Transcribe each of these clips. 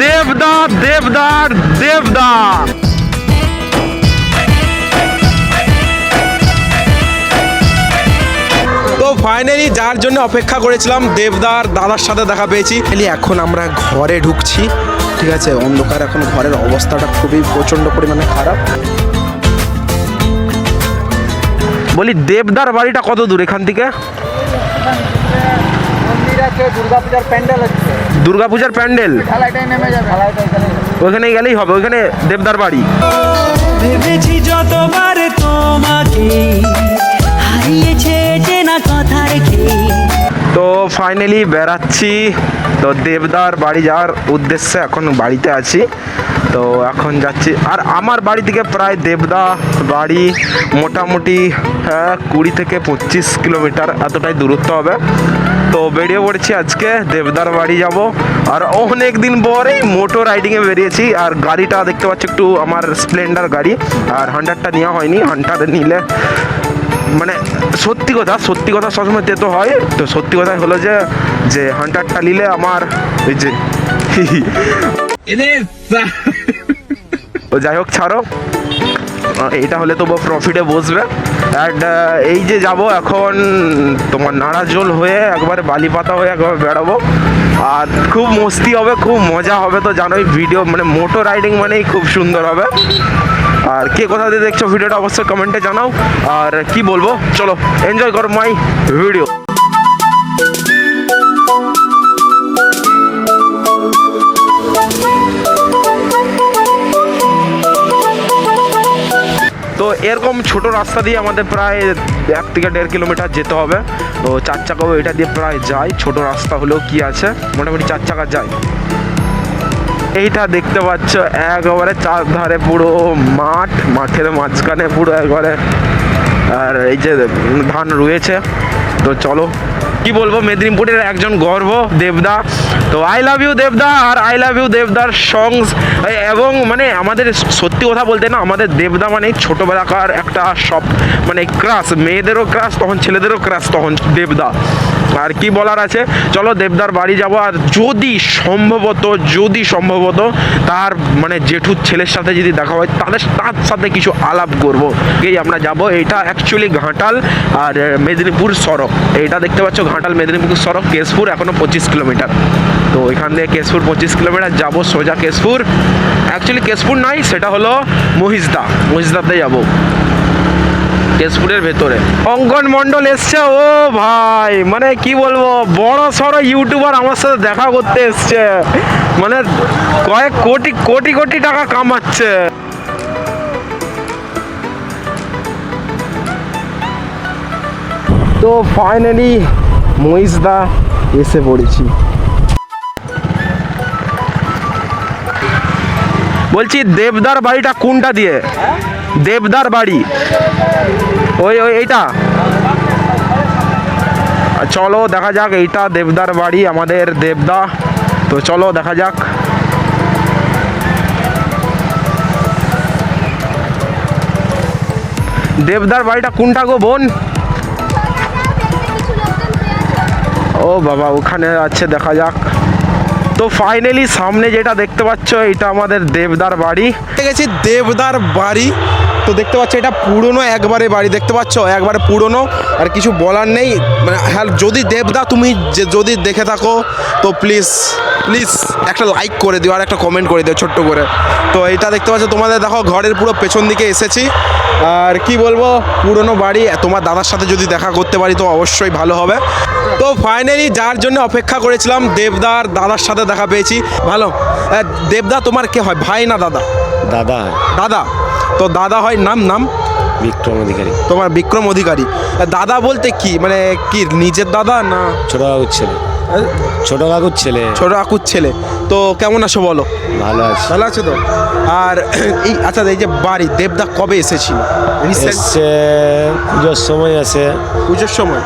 দেবদা দেবদার দেবদা। তো ফাইনালি যার জন্য অপেক্ষা করেছিলাম দেবদার দাদার সাথে দেখা পেয়েছি। এখন আমরা ঘরে ঢুকছি, ঠিক আছে। অন্ধকার, এখন ঘরের অবস্থাটা খুবই প্রচণ্ড পরিমাণে খারাপ। বলি দেবদার বাড়িটা কত দূর এখান থেকে? দুর্গাপূজার প্যান্ডেল হচ্ছে, দুর্গাপূজার প্যান্ডেল, ঢালাইটাই নেমে যাবে, ওখানে গেলেই হবে, ওখানে দেবদার বাড়ি। ভেবেছি যতবার তোমাকে হারিয়েছে চেনা কথা রেখে। তো ফাইনালি বেড়াচ্ছি, তো দেবদার বাড়ি যাওয়ার উদ্দেশ্যে এখন বাড়িতে আছি। তো এখন যাচ্ছি, আর আমার বাড়ি থেকে প্রায় দেবদা বাড়ি মোটামুটি 20 থেকে 25 কিলোমিটার এতটাই দূরত্ব হবে। তো বেরিয়ে পড়েছি আজকে দেবদার বাড়ি যাব। আর অনেক দিন পরেই মোটর রাইডিংয়ে বেরিয়েছি। আর গাড়িটা দেখতে পাচ্ছি একটু আমার স্প্লেন্ডার গাড়ি, আর হান্টারটা নেওয়া হয়নি। হান্টার নিলে মানে সত্যি কথা সবসময় তেতো হয়। তো সত্যি কথা হলো যে হান্টারটা নিলে আমার ওই যে যাই হোক ছাড়ো, এইটা হলে তবু প্রফিটে বসবে। অ্যান্ড এই যে যাব এখন তোমার নাড়াজোল হয়ে একবারে বালিপাতা হয়ে একবার বেড়াবো, আর খুব মস্তি হবে, খুব মজা হবে। তো জানোই ভিডিও মানে মোটর রাইডিং মানেই খুব সুন্দর হবে। আর কে কোথা দিয়ে দেখছো ভিডিওটা অবশ্যই কমেন্টে জানাও। আর কি বলবো, চলো এনজয় করো মাই ভিডিও। তো এরকম ছোট রাস্তা দিয়ে আমাদের প্রায় 1 থেকে 1.5 কিলোমিটার যেতে হবে। তো 4 চাকাও এটা দিয়ে প্রায় যায়, ছোট রাস্তা হলেও কি আছে, মোটামুটি 4 চাকা যায়। এইটা দেখতে পাচ্ছ একবারে চারধারে পুরো মাঠের মাঝখানে পুরো একবারে, আর এই যে ধান রয়েছে। তো চলো, কি বলবো, মেদিনীপুরের একজন গর্ব দেবদা। তো আই লাভ ইউ দেবদা, আর আই লাভ ইউ দেবদার সংস। এবং মানে আমাদের সত্যি কথা বলতে না, আমাদের দেবদা মানে ছোটোবেলাকার একটা সব মানে ক্রাশ, মেয়েদেরও ক্রাশ তখন, ছেলেদেরও ক্রাশ তখন দেবদা। আর কি বলার আছে, চলো দেবদার বাড়ি যাব। আর যদি সম্ভবত তার মানে জেঠুর ছেলের সাথে যদি দেখা হয় তার সাথে কিছু আলাপ করবো, এই আমরা যাব। এইটা অ্যাকচুয়ালি ঘাটাল আর মেদিনীপুর সড়ক। এইটা দেখতে পাচ্ছ ঘাটাল মেদিনীপুর সড়ক, কেশপুর এখনও 25 কিলোমিটার। তো এখান থেকে কেশপুর 25 কিলোমিটার যাবো সোজা কেশপুর। অ্যাকচুয়ালি কেশপুর নয়, সেটা হলো মহিষদাতে যাব, কেশপুরের ভেতরে। অঙ্কন মণ্ডল এসছে, ও ভাই মানে কি বলবো, বড় সড়ো ইউটিউবার আমার সাথে দেখা করতে এসছে, মানে কয়েক কোটি টাকা কামাচ্ছে। তো ফাইনালি মহিষদা এসে পড়েছি। বলছি দেবদার বাড়িটা কোনটা দিয়ে? দেবদার বাড়ি ওই এইটা। চলো দেখা যাক, এইটা দেবদার বাড়ি আমাদের দেবদা। তো চলো দেখা যাক। দেবদার বাড়িটা কোনটা গো বোন? ও বাবা, ওখানে আছে, দেখা যাক। তো ফাইনালি সামনে যেটা দেখতে পাচ্ছ এটা আমাদের দেবদার বাড়ি। গেছি দেবদার বাড়ি। তো দেখতে পাচ্ছ এটা পুরনো একবারে বাড়ি, দেখতে পাচ্ছ একবারে পুরনো, আর কিছু বলার নেই। মানে হ্যাঁ, যদি দেবদা তুমি যদি দেখে থাকো তো প্লিজ একটা লাইক করে দিও আর একটা কমেন্ট করে দিও ছোট্ট করে। তো এটা দেখতে পাচ্ছ তোমাদের, দেখো ঘরের পুরো পেছন দিকে এসেছি। আর কি বলবো, পুরনো বাড়ি, তোমার দাদার সাথে যদি দেখা করতে পারি তো অবশ্যই ভালো হবে। তো ফাইনালি যার জন্য অপেক্ষা করেছিলাম দেবদার দাদার সাথে দেখা পেয়েছি। ভালো, দেবদা তোমার কে হয়, ভাই না দাদা? দাদা হয়। দাদা, তো দাদা হয়, নাম বিক্রম অধিকারী। তোমার বিক্রম অধিকারী। দাদা বলতে কি মানে কি নিজের দাদা না ছোট কাকুর ছেলে? ছোট কাকুর ছেলে। তো কেমন আছো বলো? ভালো আছো তো? আর এই আচ্ছা, এই যে বাড়ি দেবদা কবে এসেছিল? এসছে পুজোর সময় আছে। পুজোর সময়?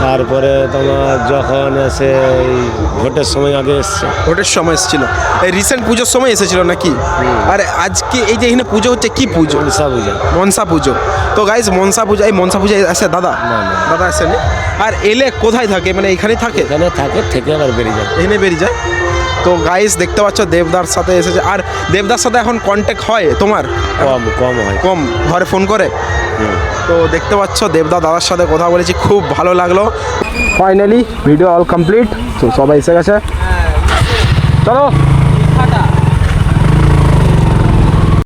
তারপরে তোমার যখন এসে এই ভোটের সময় আগে এসছে। ভোটের সময় এসেছিল, এই রিসেন্ট পুজোর সময় এসেছিল নাকি? আর আজকে এই যে এখানে পুজো হচ্ছে, কি পুজো? মনসা পুজো। তো গাইজ মনসা পূজা, এই মনসা পূজায় আসে দাদা? দাদা আসেনি। আর এলে কোথায় থাকে, মানে এখানেই থাকে? এখানে থেকে আবার বেরিয়ে যায়। এখানে বেরিয়ে যায়। তো গাইস দেখতে পাচ্ছ দেবদার সাথে এসেছে। আর দেবদার সাথে এখন কন্ট্যাক্ট হয় তোমার? কম হয়। কম, ঘরে ফোন করে। তো দেখতে পাচ্ছ দেবদা দাদার সাথে কথা বলেছি, খুব ভালো লাগলো। ফাইনালি ভিডিও অল কমপ্লিট, তো সবাই এসে গেছে, চলো।